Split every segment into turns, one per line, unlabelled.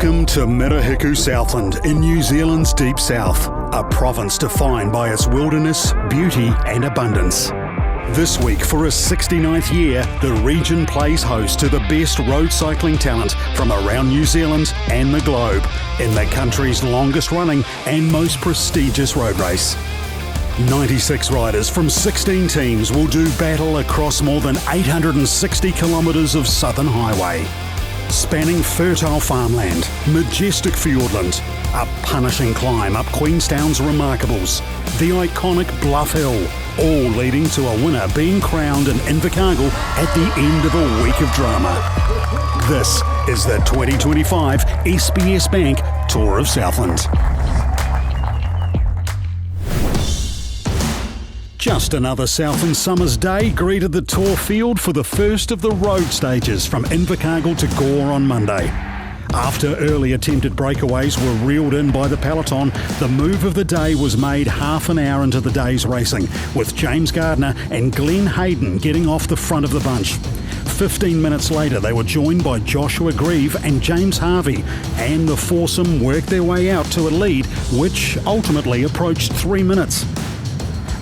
Welcome to Mirahiku Southland in New Zealand's deep south, a province defined by its wilderness, beauty and abundance. This week, for its 69th year, the region plays host to the best road cycling talent from around New Zealand and the globe in the country's longest running and most prestigious road race. 96 riders from 16 teams will do battle across more than 860 kilometres of southern highway. Spanning fertile farmland, majestic fiordland, a punishing climb up Queenstown's Remarkables, the iconic Bluff Hill, all leading to a winner being crowned in Invercargill at the end of a week of drama. This is the 2025 SBS Bank Tour of Southland. Just another Southland summer's day greeted the Tour field for the first of the road stages from Invercargill to Gore on Monday. After early attempted breakaways were reeled in by the peloton, the move of the day was made half an hour into the day's racing, with James Gardner and Glenn Hayden getting off the front of the bunch. 15 minutes later, they were joined by Joshua Grieve and James Harvey, and the foursome worked their way out to a lead, which ultimately approached 3 minutes.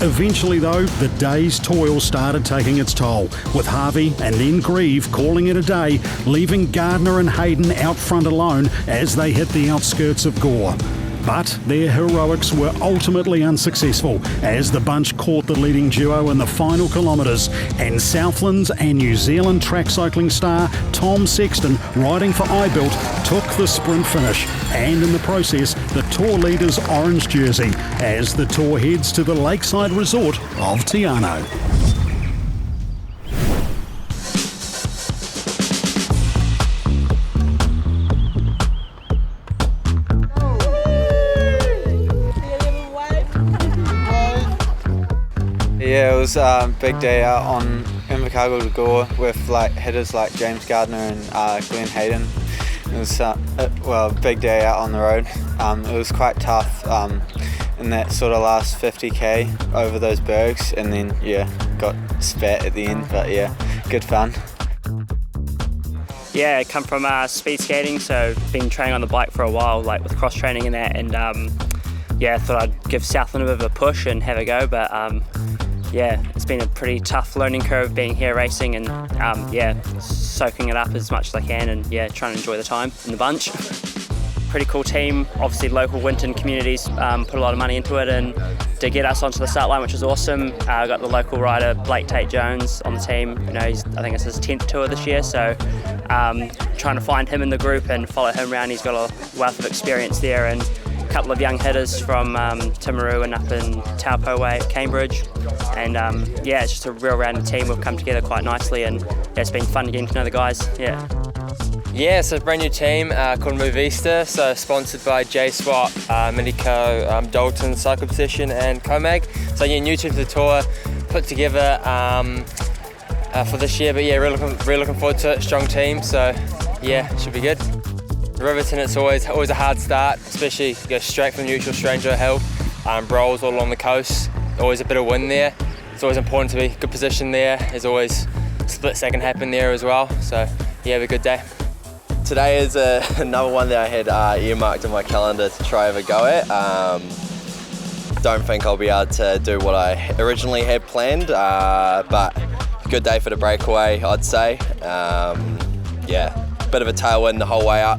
Eventually though, the day's toil started taking its toll, with Harvey and then Grieve calling it a day, leaving Gardner and Hayden out front alone as they hit the outskirts of Gore. But their heroics were ultimately unsuccessful as the bunch caught the leading duo in the final kilometres, and Southland's and New Zealand track cycling star Tom Sexton, riding for iBuilt, took the sprint finish, and in the process the Tour leader's orange jersey as the Tour heads to the lakeside resort of Anau.
Yeah, it was a big day out on Invercargill to Gore with hitters like James Gardner and Glenn Hayden. It was a big day out on the road. It was quite tough in that sort of last 50k over those bergs, and then got spat at the end, but good fun.
Yeah, I come from speed skating, so been training on the bike for a while, with cross training and that, and I thought I'd give Southland a bit of a push and have a go, but it's been a pretty tough learning curve being here racing, and soaking it up as much as I can, and trying to enjoy the time in the bunch. Pretty cool team. Obviously local Winton communities put a lot of money into it, and to get us onto the start line, which was awesome. I got the local rider Blake Tate-Jones on the team. I think it's his 10th tour this year, so trying to find him in the group and follow him around. He's got a wealth of experience there, and a couple of young hitters from Timaru and up in Taupo way at Cambridge, and it's just a real random team. We've come together quite nicely, and it's been fun getting to know the guys.
Yeah, so a brand new team called Move Easter, so sponsored by J-Swap, Medico, Dalton, Cycle Obsession and Comag. So new to the tour, put together for this year, but really looking forward to it. Strong team, so should be good. Riverton, it's always a hard start, especially you go straight from neutral straight into a hill. Rolls all along the coast, always a bit of wind there. It's always important to be good position there. There's always a split second happen there as well, so have a good day.
Today is another one that I had earmarked in my calendar to try have a go at. Don't think I'll be able to do what I originally had planned, but good day for the breakaway, I'd say. Bit of a tailwind the whole way up.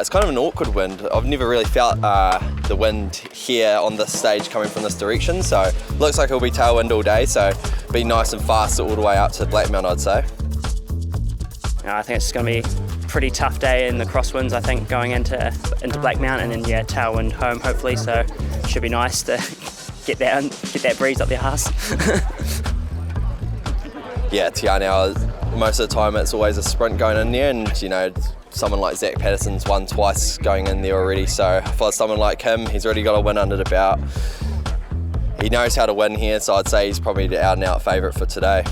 It's kind of an awkward wind. I've never really felt the wind here on this stage coming from this direction, so looks like it'll be tailwind all day, so be nice and fast all the way up to Blackmount, I'd say.
I think it's going to be a pretty tough day in the crosswinds, I think, going into Blackmount, and then tailwind home hopefully, so it should be nice to get that breeze up the arse.
Anau, most of the time it's always a sprint going in there, and someone like Zach Patterson's won twice going in there already, so for someone like him, he's already got a win under the belt. He knows how to win here, so I'd say he's probably the out and out favourite for today.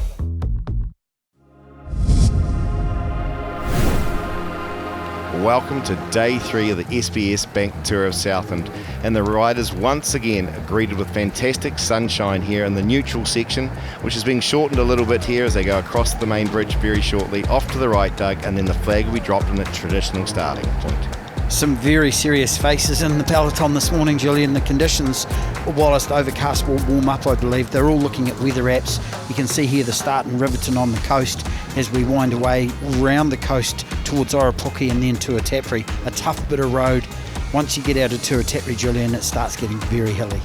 Welcome to day 3 of the SBS Bank Tour of Southland, and the riders once again are greeted with fantastic sunshine here in the neutral section, which is being shortened a little bit here as they go across the main bridge very shortly. Off to the right, Doug, and then the flag will be dropped in its traditional starting point.
Some very serious faces in the peloton this morning, Julian. The conditions, whilst overcast, will warm up, I believe. They're all looking at weather apps. You can see here the start in Riverton on the coast as we wind away round the coast towards Oropoki and then Tuatapere. A tough bit of road. Once you get out of Tuatapere, Julian, it starts getting very hilly.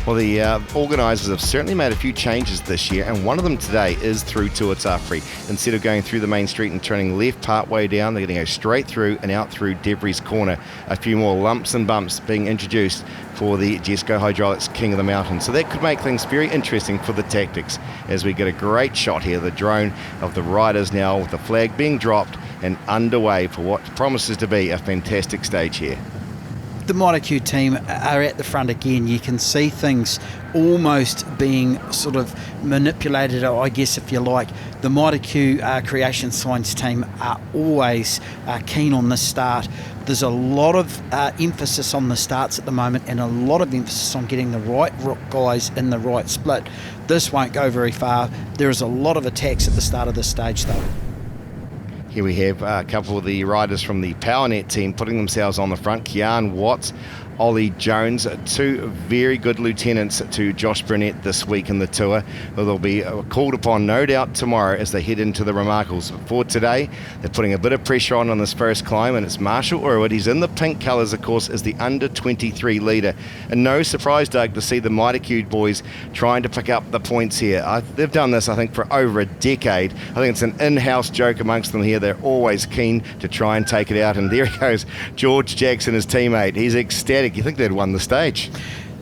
Well, the organisers have certainly made a few changes this year, and one of them today is through Tuatapere. Instead of going through the main street and turning left part way down, they're going to go straight through and out through Debris Corner. A few more lumps and bumps being introduced for the Jesco Hydraulics King of the Mountain. So that could make things very interesting for the tactics as we get a great shot here, the drone of the riders now with the flag being dropped and underway for what promises to be a fantastic stage here.
The Mitre team are at the front again. You can see things almost being sort of manipulated, I guess, if you like. The Mitre Creation Signs team are always keen on this start. There's a lot of emphasis on the starts at the moment and a lot of emphasis on getting the right guys in the right split. This won't go very far. There is a lot of attacks at the start of this stage, though.
Here we have a couple of the riders from the PowerNet team putting themselves on the front. Kian Watts, Ollie Jones, two very good lieutenants to Josh Burnett this week in the tour, who they'll be called upon no doubt tomorrow as they head into the Remarkables. But for today, they're putting a bit of pressure on this first climb, and it's Marshall Urwood. He's in the pink colours, of course, as the under-23 leader. And no surprise, Doug, to see the Mitre boys trying to pick up the points here. They've done this, I think, for over a decade. I think it's an in-house joke amongst them here. They're always keen to try and take it out. And there he goes, George Jackson, his teammate. He's ecstatic. You think they'd won the stage.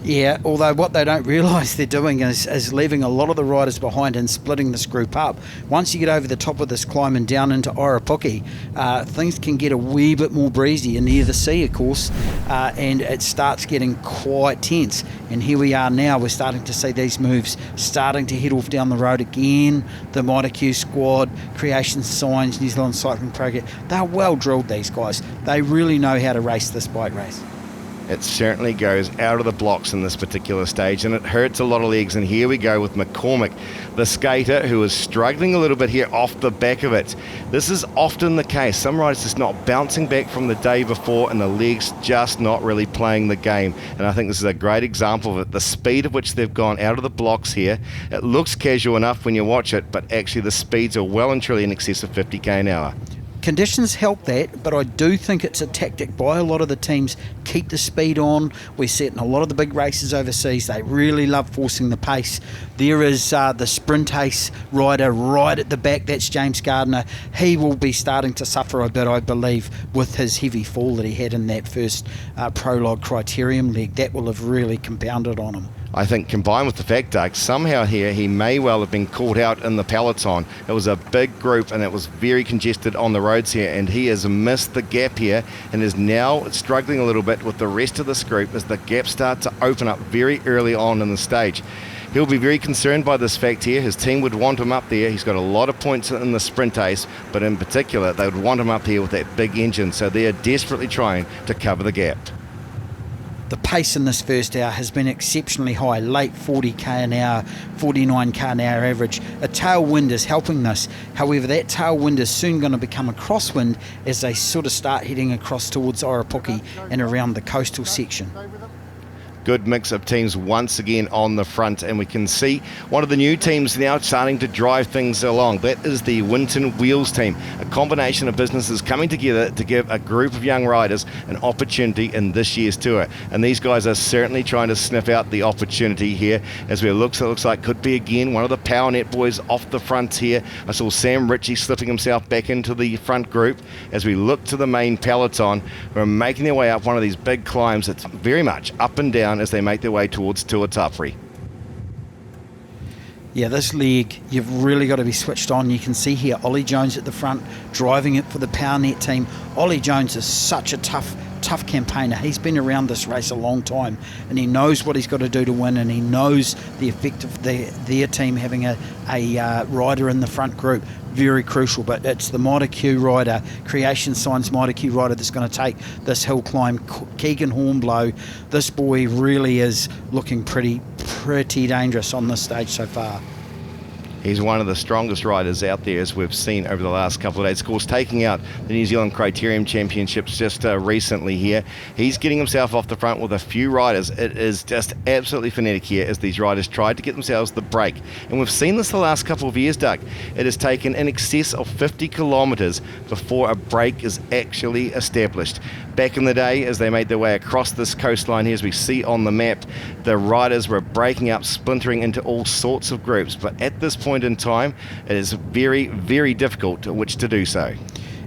Yeah, although what they don't realise they're doing is leaving a lot of the riders behind and splitting this group up. Once you get over the top of this climb and down into Oropoki, things can get a wee bit more breezy and near the sea, of course, and it starts getting quite tense. And here we are now, we're starting to see these moves starting to head off down the road again. The Mitre squad, Creation Signs, New Zealand Cycling Program, they're well drilled, these guys. They really know how to race this bike race.
It certainly goes out of the blocks in this particular stage, and it hurts a lot of legs. And here we go with McCormick, the skater, who is struggling a little bit here off the back of it. This is often the case. Some riders just not bouncing back from the day before, and the legs just not really playing the game. And I think this is a great example of it. The speed at which they've gone out of the blocks here. It looks casual enough when you watch it, but actually the speeds are well and truly in excess of 50k an hour.
Conditions help that, but I do think it's a tactic by a lot of the teams. Keep the speed on. We see it in a lot of the big races overseas. They really love forcing the pace. There is the sprint ace rider right at the back. That's James Gardner. He will be starting to suffer a bit, I believe, with his heavy fall that he had in that first prologue criterium leg. That will have really compounded on him.
I think combined with the fact, Doug, somehow here he may well have been caught out in the peloton. It was a big group and it was very congested on the roads here, and he has missed the gap here and is now struggling a little bit with the rest of this group as the gaps start to open up very early on in the stage. He'll be very concerned by this fact here. His team would want him up there. He's got a lot of points in the sprint ace, but in particular they would want him up here with that big engine, so they are desperately trying to cover the gap.
The pace in this first hour has been exceptionally high, late 40k an hour, 49k an hour average. A tailwind is helping this. However, that tailwind is soon going to become a crosswind as they sort of start heading across towards Oropoki and around the coastal section.
Good mix of teams once again on the front, and we can see one of the new teams now starting to drive things along. That is the Winton Wheels team, a combination of businesses coming together to give a group of young riders an opportunity in this year's tour, and these guys are certainly trying to sniff out the opportunity here as it looks like could be again one of the PowerNet boys off the front here. I saw Sam Ritchie slipping himself back into the front group as we look to the main peloton, who are making their way up one of these big climbs. It's very much up and down as they make their way towards Tuatapere.
Yeah, this leg, you've really got to be switched on. You can see here Ollie Jones at the front driving it for the PowerNet team. Ollie Jones is such a tough campaigner. He's been around this race a long time and he knows what he's got to do to win, and he knows the effect of their team having a rider in the front group. Very crucial, but it's the Mitre rider, Creation Signs Mitre rider, that's going to take this hill climb. Keegan Hornblow, this boy really is looking pretty dangerous on this stage so far.
He's one of the strongest riders out there, as we've seen over the last couple of days. Of course, taking out the New Zealand Criterium Championships just recently here. He's getting himself off the front with a few riders. It is just absolutely frenetic here as these riders tried to get themselves the break. And we've seen this the last couple of years, Doug. It has taken in excess of 50 kilometres before a break is actually established. Back in the day, as they made their way across this coastline here, as we see on the map, the riders were breaking up, splintering into all sorts of groups. But at this point in time, it is very, very difficult to which to do so.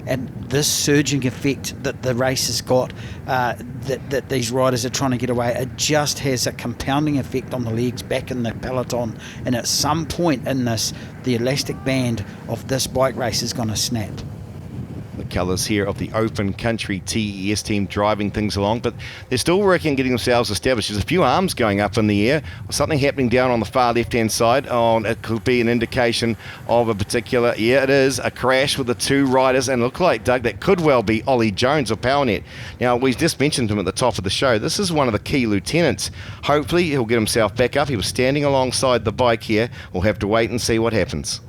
And this surging effect that the race has got, that these riders are trying to get away, it just has a compounding effect on the legs back in the peloton. And at some point in this, the elastic band of this bike race is going to snap.
The colours here of the Open Country TES team driving things along, but they're still working on getting themselves established. There's a few arms going up in the air, something happening down on the far left-hand side. It could be an indication of a particular, it is a crash with the two riders, and look like, Doug, that could well be Ollie Jones of PowerNet. Now, we just mentioned him at the top of the show. This is one of the key lieutenants. Hopefully, he'll get himself back up. He was standing alongside the bike here. We'll have to wait and see what happens.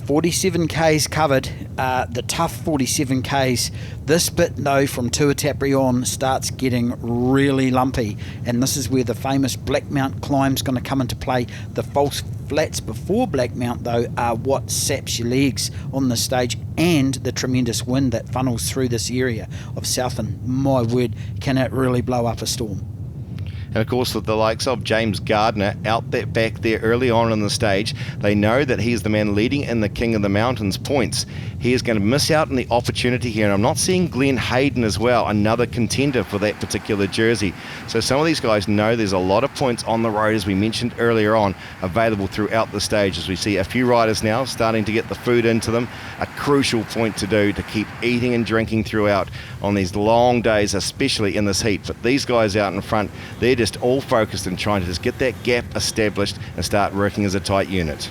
47 Ks covered, the tough 47 Ks. This bit though from Tuatapere on starts getting really lumpy, and this is where the famous Blackmount climb's going to come into play. The false flats before Blackmount though are what saps your legs on the stage, and the tremendous wind that funnels through this area of Southland. My word, can it really blow up a storm.
And of course, with the likes of James Gardner out that back there early on in the stage, they know that he's the man leading in the King of the Mountains points. He is going to miss out on the opportunity here, and I'm not seeing Glenn Hayden as well, another contender for that particular jersey. So some of these guys know there's a lot of points on the road, as we mentioned earlier on, available throughout the stage, as we see a few riders now starting to get the food into them. A crucial point to do to keep eating and drinking throughout on these long days, especially in this heat. But these guys out in front, they're just all focused on trying to just get that gap established and start working as a tight unit.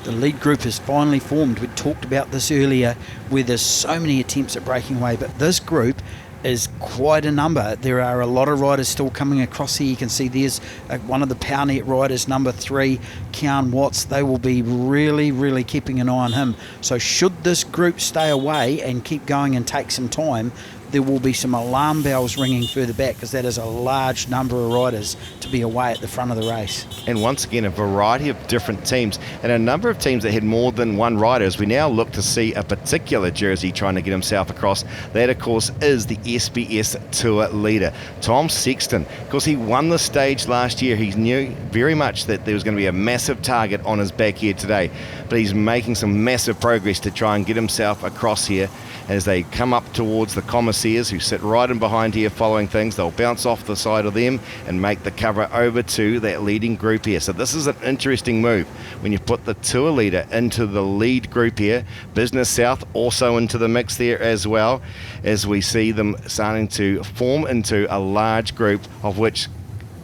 The lead group is finally formed. We talked about this earlier, where there's so many attempts at breaking away, but this group is quite a number. There are a lot of riders still coming across here. You can see there's one of the PowerNet riders, number 3, Kean Watts. They will be really, really keeping an eye on him. So should this group stay away and keep going and take some time, there will be some alarm bells ringing further back, because that is a large number of riders to be away at the front of the race.
And once again, a variety of different teams, and a number of teams that had more than one rider, as we now look to see a particular jersey trying to get himself across. That, of course, is the SBS Tour leader, Tom Sexton. Of course, he won the stage last year. He knew very much that there was going to be a massive target on his back here today, but he's making some massive progress to try and get himself across here. As they come up towards the commissaires who sit right in behind here following things, they'll bounce off the side of them and make the cover over to that leading group here. So this is an interesting move when you put the tour leader into the lead group here. Business South also into the mix there as well, as we see them starting to form into a large group, of which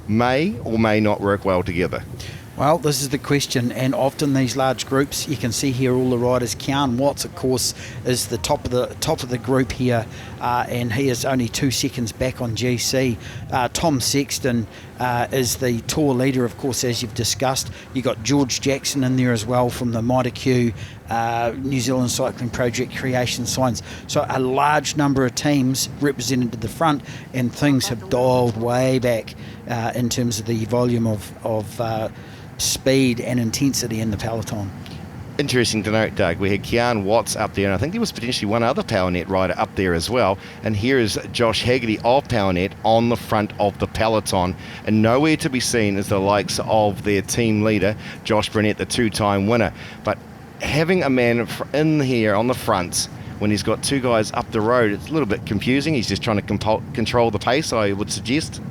may or may not work well together.
Well, this is the question, and often these large groups, you can see here all the riders. Kean Watts, of course, is the top of the group here, and he is only 2 seconds back on GC. Tom Sexton is the tour leader, of course, as you've discussed. You've got George Jackson in there as well from the Mitre Q, New Zealand Cycling Project Creation Signs. So a large number of teams represented at the front, and things have dialed way back in terms of the volume of speed and intensity in the peloton.
Interesting to note, Doug, we had Kean Watts up there, and I think there was potentially one other PowerNet rider up there as well. And here is Josh Haggerty of PowerNet on the front of the peloton, and nowhere to be seen is the likes of their team leader, Josh Burnett, the 2-time winner. But having a man in here on the front when he's got 2 guys up the road, it's a little bit confusing. He's just trying to control the pace, I would suggest.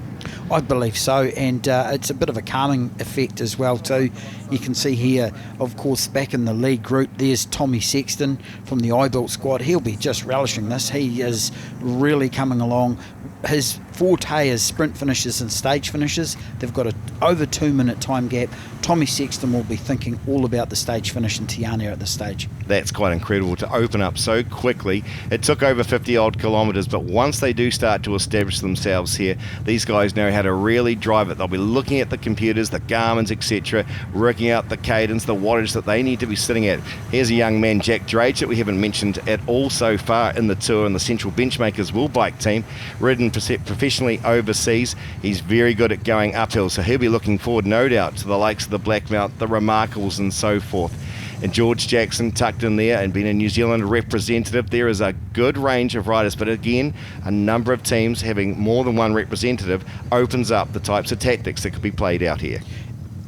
I believe so, and it's a bit of a calming effect as well too. You can see here, of course, back in the lead group, there's Tommy Sexton from the iBuilt squad. He'll be just relishing this. He is really coming along. His forte is sprint finishes and stage finishes. They've got a over 2 minute time gap. Tommy Sexton will be thinking all about the stage finish in Te Anau at this stage.
That's quite incredible to open up so quickly. It took over 50 odd kilometres, but once they do start to establish themselves here, these guys know how to really drive it. They'll be looking at the computers, the Garmins, etc., working out the cadence, the wattage that they need to be sitting at. Here's a young man, Jack Drage, that we haven't mentioned at all so far in the tour, and the Central Benchmakers Will Bike team, ridden professionally overseas. He's very good at going uphill, so he'll be looking forward, no doubt, to the likes of the Blackmount, the Remarkables and so forth. And George Jackson tucked in there and being a New Zealand representative. There is a good range of riders, but again, a number of teams having more than one representative opens up the types of tactics that could be played out here.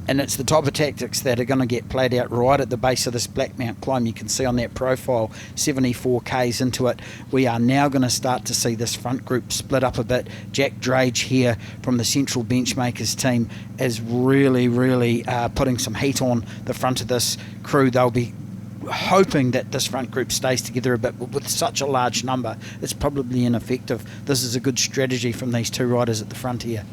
And it's the type of tactics that are going to get played out right at the base of this Blackmount climb. You can see on that profile, 74 k's into it. We are now going to start to see this front group split up a bit. Jack Drage here from the Central Benchmakers team is really putting some heat on the front of this crew. They'll be hoping that this front group stays together a bit, but with such a large number, it's probably ineffective. This is a good strategy from these two riders at the front here.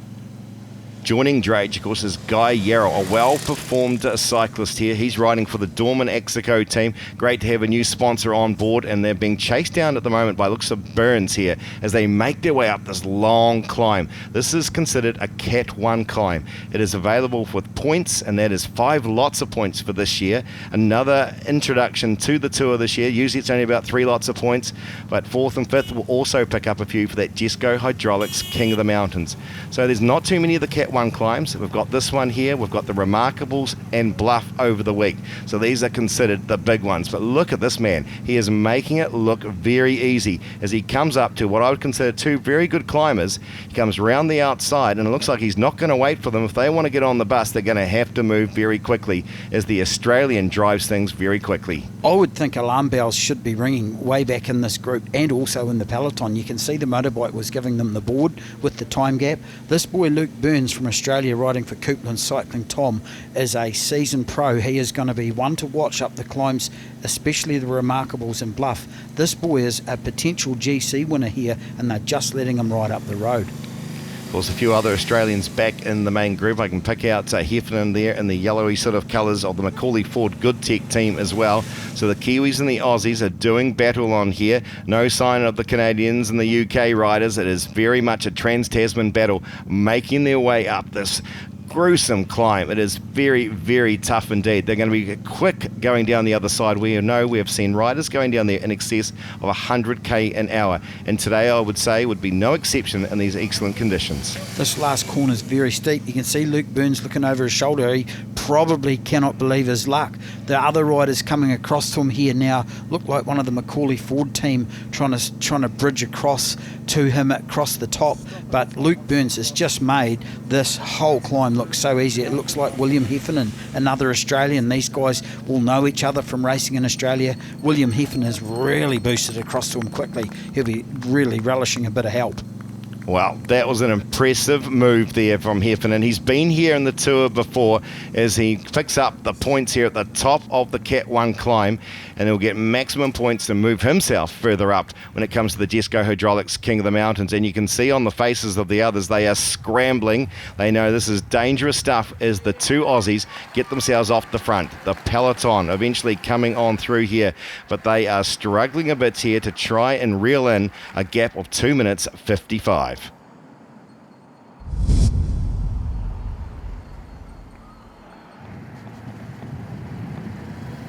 Joining Drage, of course, is Guy Yarrow, a well-performed cyclist here. He's riding for the Dorman Axico team. Great to have a new sponsor on board, and they're being chased down at the moment by looks of Burns here as they make their way up this long climb. This is considered a Cat 1 climb. It is available with points, and that is 5 lots of points for this year. Another introduction to the tour this year. Usually it's only about 3 lots of points, but 4th and 5th will also pick up a few for that Jesco Hydraulics King of the Mountains. So there's not too many of the Cat 1 climbs. We've got this one here, we've got the Remarkables and Bluff over the week. So these are considered the big ones. But look at this man. He is making it look very easy as he comes up to what I would consider 2 very good climbers. He comes round the outside and it looks like he's not going to wait for them. If they want to get on the bus, they're going to have to move very quickly as the Australian drives things very quickly.
I would think alarm bells should be ringing way back in this group and also in the peloton. You can see the motorbike was giving them the board with the time gap. This boy Luke Burns from Australia riding for Coupland Cycling Tom is a seasoned pro. He is going to be one to watch up the climbs, especially the Remarkables and Bluff. This boy is a potential GC winner here and they're just letting him ride up the road.
There's a few other Australians back in the main group. I can pick out Heffernan there in the yellowy sort of colours of the Macaulay Ford Good Tech team as well. So the Kiwis and the Aussies are doing battle on here. No sign of the Canadians and the UK riders. It is very much a Trans-Tasman battle making their way up this gruesome climb. It is very tough indeed. They're going to be quick going down the other side. We have seen riders going down there in excess of 100k an hour, and today I would say would be no exception in these excellent conditions.
This last corner is very steep. You can see Luke Burns looking over his shoulder. He probably cannot believe his luck. The other riders coming across to him here now look like one of the Macaulay Ford team trying to bridge across to him across the top, but Luke Burns has just made this whole climb look so easy. It looks like William Heffernan, another Australian. These guys will know each other from racing in Australia. William Heffernan has really boosted across to him quickly. He'll be really relishing a bit of help.
Well, that was an impressive move there from Heffernan. He's been here in the tour before as he picks up the points here at the top of the Cat 1 climb, and he'll get maximum points to move himself further up when it comes to the Jesco Hydraulics King of the Mountains. And you can see on the faces of the others, they are scrambling. They know this is dangerous stuff as the 2 Aussies get themselves off the front. The peloton eventually coming on through here, but they are struggling a bit here to try and reel in a gap of 2 minutes 55.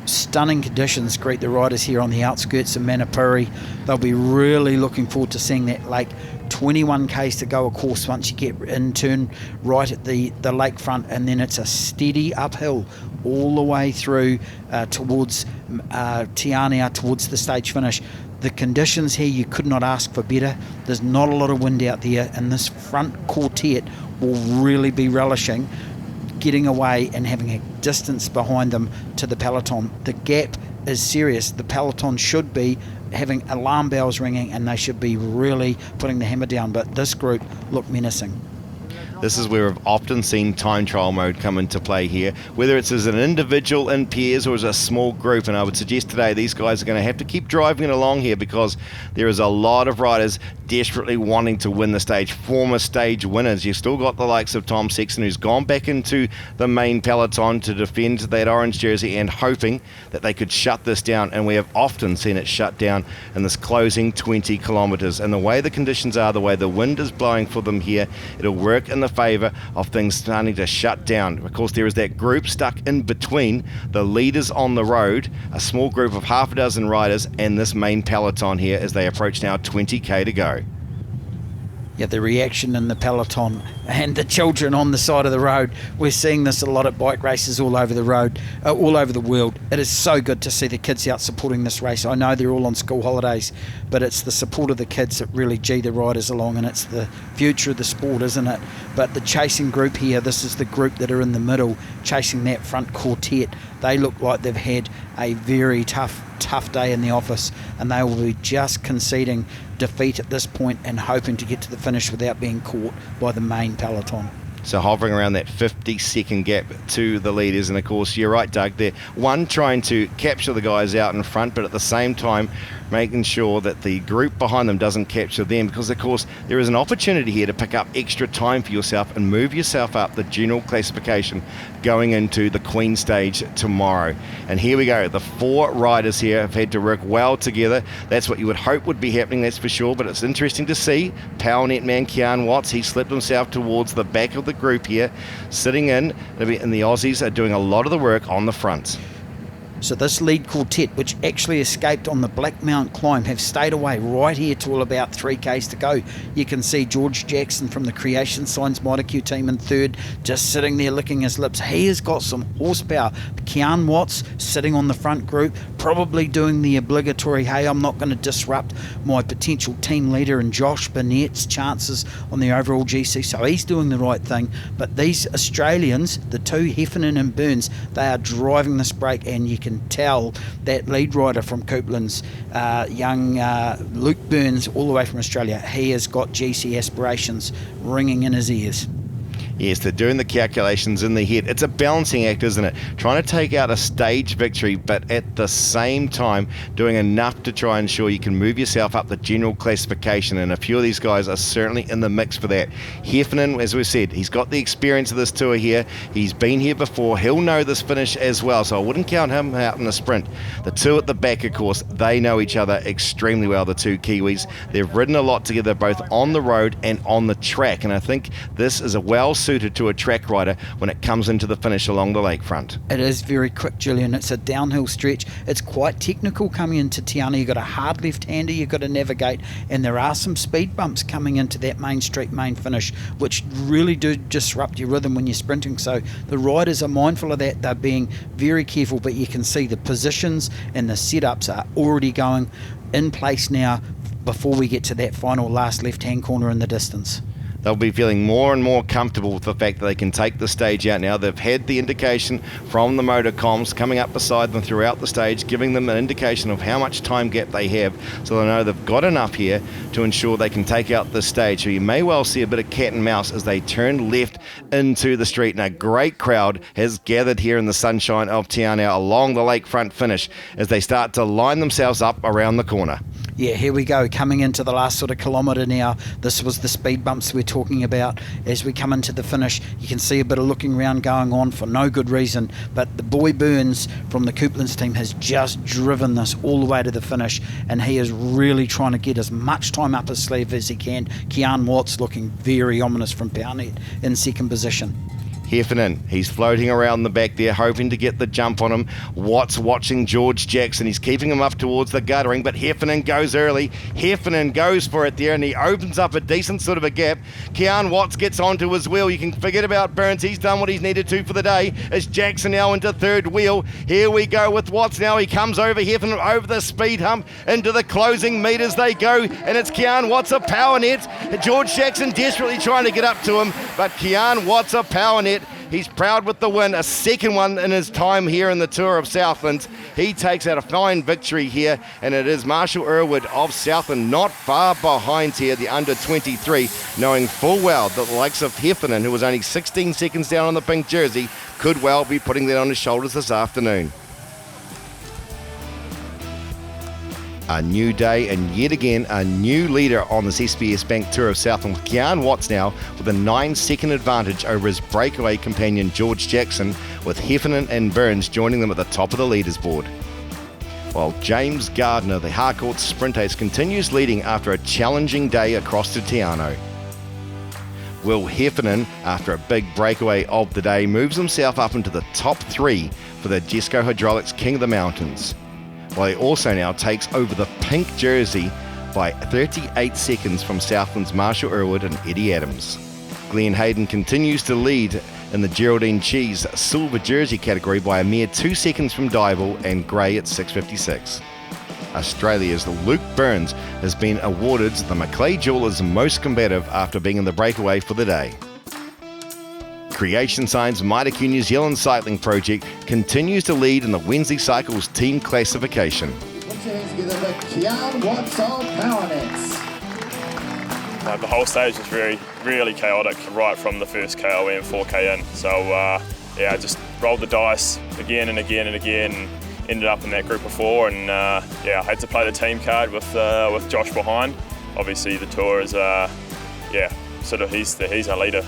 Stunning conditions greet the riders here on the outskirts of Manapuri. They'll be really looking forward to seeing that lake. 21 k's to go, of course, once you get in turn right at the lakefront, and then it's a steady uphill all the way through towards Te Anau, towards the stage finish. The conditions here, you could not ask for better. There's not a lot of wind out there, and this front quartet will really be relishing getting away and having a distance behind them to the peloton. The gap is serious. The peloton should be having alarm bells ringing and they should be really putting the hammer down, but this group look menacing.
This is where we've often seen time trial mode come into play here, whether it's as an individual in pairs or as a small group. And I would suggest today these guys are going to have to keep driving it along here, because there is a lot of riders desperately wanting to win the stage, former stage winners. You've still got the likes of Tom Sexton, who's gone back into the main peloton to defend that orange jersey and hoping that they could shut this down. And we have often seen it shut down in this closing 20 kilometres. And the way the conditions are, the way the wind is blowing for them here, it'll work in the favour of things starting to shut down. Of course, there is that group stuck in between the leaders on the road, a small group of half a dozen riders, and this main peloton here as they approach now 20k to go.
Yeah, the reaction in the peloton and the children on the side of the road. We're seeing this a lot at bike races all over the road, all over the world. It is so good to see the kids out supporting this race. I know they're all on school holidays, but it's the support of the kids that really gee the riders along, and it's the future of the sport, isn't it? But the chasing group here, this is the group that are in the middle, chasing that front quartet. They look like they've had a very tough day in the office, and they will be just conceding defeat at this point and hoping to get to the finish without being caught by the main peloton.
So hovering around that 50-second gap to the leaders. And of course, you're right, Doug, they're one trying to capture the guys out in front, but at the same time making sure that the group behind them doesn't capture them, because of course there is an opportunity here to pick up extra time for yourself and move yourself up the general classification going into the Queen stage tomorrow. And here we go, the four riders here have had to work well together. That's what you would hope would be happening, that's for sure. But it's interesting to see PowerNet man Kian Watts, he slipped himself towards the back of the group here, sitting in, and the Aussies are doing a lot of the work on the front.
So this lead quartet, which actually escaped on the Blackmount climb, have stayed away right here till about 3k's to go. You can see George Jackson from the Creation Signs Motorq team in third, just sitting there licking his lips. He has got some horsepower. Kian Watts sitting on the front group, probably doing the obligatory, hey, I'm not going to disrupt my potential team leader and Josh Burnett's chances on the overall GC. So he's doing the right thing. But these Australians, the two, Heffernan and Burns, they are driving this break, and you can tell that lead rider from Coupland's, young Luke Burns, all the way from Australia, he has got GC aspirations ringing in his ears.
Yes, they're doing the calculations in their head. It's a balancing act, isn't it? Trying to take out a stage victory, but at the same time doing enough to try and ensure you can move yourself up the general classification. And a few of these guys are certainly in the mix for that. Heffernan, as we've said, he's got the experience of this tour here. He's been here before. He'll know this finish as well, so I wouldn't count him out in the sprint. The two at the back, of course, they know each other extremely well, the two Kiwis. They've ridden a lot together, both on the road and on the track. And I think this is a well-suited to a track rider when it comes into the finish along the lakefront.
It is very quick, Julian. It's a downhill stretch. It's quite technical coming into Tiana. You've got a hard left-hander you've got to navigate, and there are some speed bumps coming into that main street, main finish, which really do disrupt your rhythm when you're sprinting. So the riders are mindful of that. They're being very careful, but you can see the positions and the setups are already going in place now before we get to that final last left-hand corner in the distance.
They'll be feeling more and more comfortable with the fact that they can take the stage out now. They've had the indication from the motor comms coming up beside them throughout the stage, giving them an indication of how much time gap they have, so they know they've got enough here to ensure they can take out the stage. So you may well see a bit of cat and mouse as they turn left into the street. And a great crowd has gathered here in the sunshine of Tiana along the lakefront finish as they start to line themselves up around the corner.
Yeah, here we go, coming into the last sort of kilometre now. This was the speed bumps we're talking about. As we come into the finish, you can see a bit of looking around going on for no good reason, but the boy Burns from the Coupland's team has just driven this all the way to the finish, and he is really trying to get as much time up his sleeve as he can. Kian Watts looking very ominous from PowerNet in second position.
Heffernan, he's floating around the back there, hoping to get the jump on him. Watts watching George Jackson. He's keeping him up towards the guttering, but Heffernan goes early. Heffernan goes for it there, and he opens up a decent sort of a gap. Kian Watts gets onto his wheel. You can forget about Burns. He's done what he's needed to for the day. As Jackson now into third wheel. Here we go with Watts now. He comes over Heffernan, over the speed hump, into the closing meters they go, and it's Kian Watts of PowerNet. George Jackson desperately trying to get up to him, but Kian Watts of PowerNet, He's proud with the win, a second one in his time here in the Tour of Southland. He takes out a fine victory here, and it is Marshall Irwood of Southland not far behind here, the under 23, knowing full well that the likes of Heffernan, who was only 16 seconds down on the pink jersey, could well be putting that on his shoulders this afternoon. A new day and yet again a new leader on this SBS Bank Tour of Southland, with Keane Watts now with a 9-second advantage over his breakaway companion George Jackson, with Heffernan and Burns joining them at the top of the leaderboard. While James Gardner, the Harcourt sprint ace, continues leading after a challenging day across to Te Anau. Will Heffernan, after a big breakaway of the day, moves himself up into the top 3 for the Jesco Hydraulics King of the Mountains, while he also now takes over the pink jersey by 38 seconds from Southland's Marshall Irwood and Eddie Adams. Glenn Hayden continues to lead in the Geraldine Cheese silver jersey category by a mere 2 seconds from Dybel and Gray at 6.56. Australia's Luke Burns has been awarded the Macleay Jewelers Most Combative after being in the breakaway for the day. Creation Signs Maitaku New Zealand cycling project continues to lead in the Wednesday Cycles team classification.
Put your hands together for Keane Watts of PowerNets.
The whole stage was really chaotic right from the first KOM 4K in. So I just rolled the dice again and again and again and ended up in that group of 4. And I had to play the team card with Josh behind. Obviously the tour is sort of he's our leader,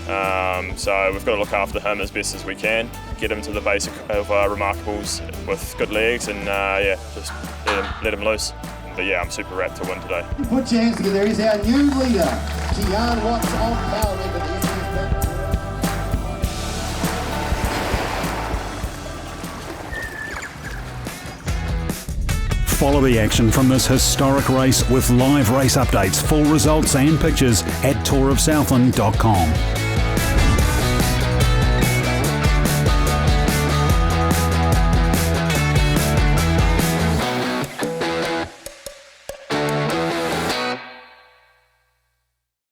so we've got to look after him as best as we can, get him to the basic of Remarkables with good legs, and just let him loose. But I'm super wrapped to win today.
Put your hands together. He's our new leader, Keane Watts of PowerNet.
Follow the action from this historic race with live race updates, full results and pictures at tourofsouthland.com.